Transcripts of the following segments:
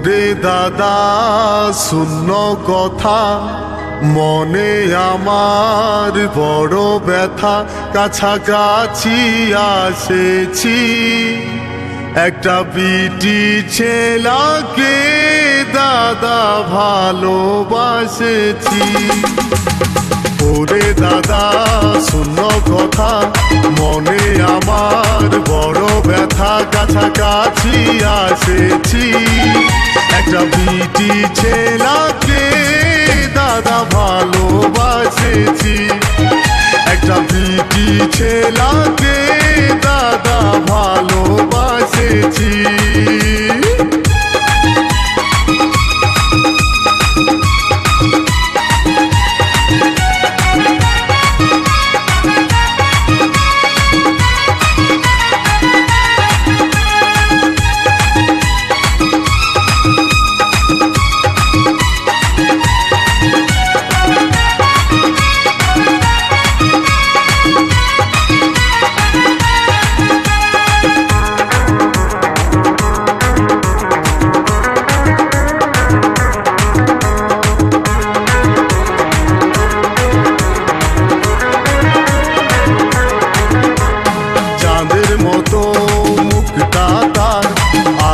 ওরে দাদা শূন্য কথা মনে আমার বড় ব্যথা, কাছাকাছি আসেছি একটা বিটি ছেলাকে দাদা ভালোবাসেছি। ওরে দাদা শূন্য কথা মনে আমার বড় ব্যথা, কাছাকাছি আসেছি একটা বিটি ছেলাকে দাদা ভালোবাসেছি, একটা বিটি ছেলাকে দাদা ভালোবাসেছি।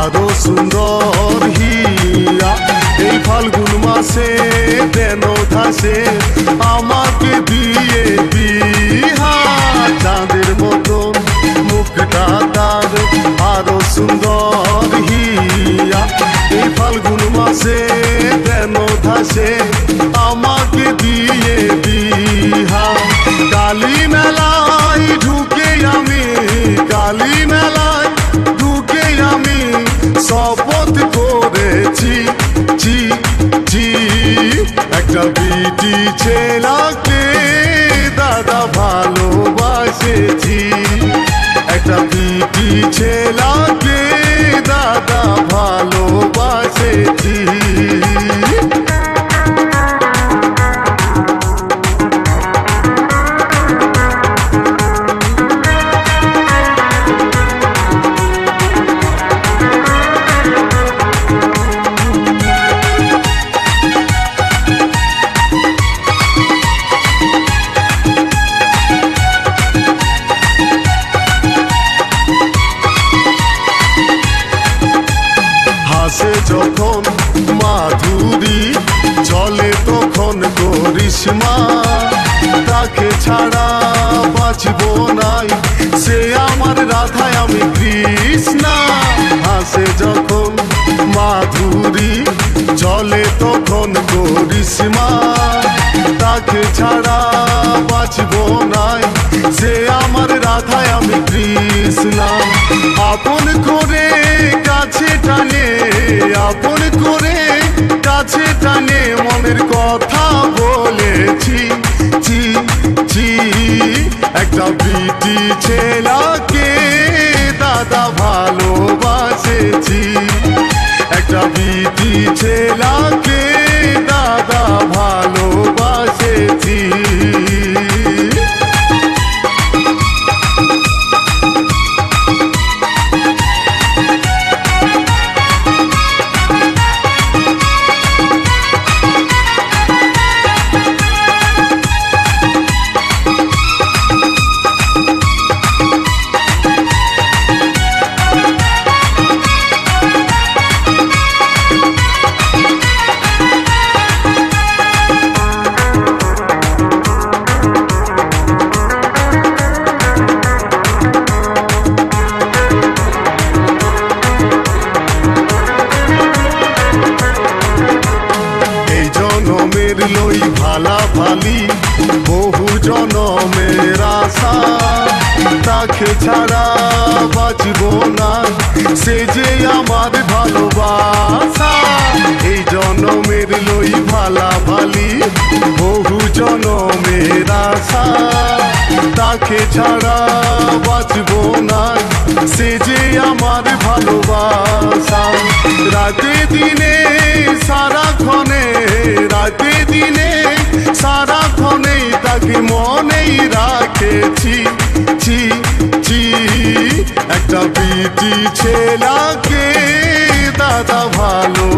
আরো সুন্দর হিয়া এই ফাল্গুন মাসে দেন ধাসে আমাকে দিয়ে বিহা। চাঁদের মতন মুখটা তার আরো সুন্দর হিয়া এই ফাল্গুন মাসে দেন ধাসে আমাকে দিয়ে বিহা। কালী মেলায় ঢুকে আমি, কালী মেলায় ঢুকে আমি শপথ করেছি জি জি একটা বিটি ছেলাকে দাদা ভালোবাসেছি, একটা বিটি ছেলাকে দাদা ভালোবাসেছি। হাসে যখন মাধুরী চলে তখন করিশ্মা, তাকে ছাড়া বাঁচব নাই সে আমার রাধায় আমি কৃষ্ণা। হাসে যখন মাধুরী চলে তখন করিশ্মা, তাকে ছাড়া বাঁচব নাই সে আমার রাধায় আমি কৃষ্ণা। আপন করে কাছে টানে, আপন করে কাছে টানে মনের কথা বলেছি জি জি একটা বিটি ছেলাকে দাদা ভালোবাসেছি, একটা বিটি ছেলাকে দাদা ভালোবাসেছি। লই ভালা ভালি বহু জনমের আশা, তাকে ছাড়া বাঁচব না সে যে আমার ভালোবাসা। এই জনমের লই ভালা ভালি বহু জনমের আশা, তাকে ছাড়া বাঁচব না সে যে আমার ভালোবাসা। রাতে দিনে সারাক্ষণে, রাতে দিনে সারাক্ষণে তাকে মনেই রাখেছি ছি ছি একটা বিটি ছেলাকে দাদা ভালো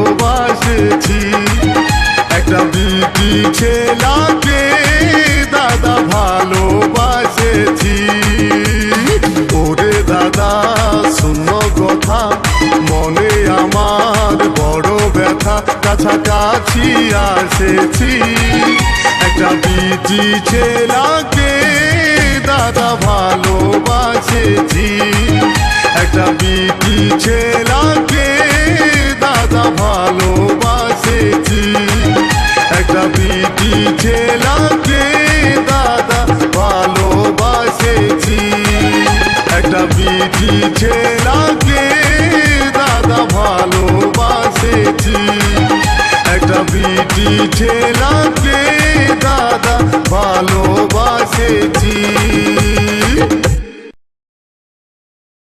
বিটি ছেলাকে দাদা ভালোবাসেছি, একটা বিটি ছেলাকে দাদা ভালোবাসেছি, একটা বিটি ছেলাকে দাদা ভালোবাসেছি, একটা বিটি ছেলা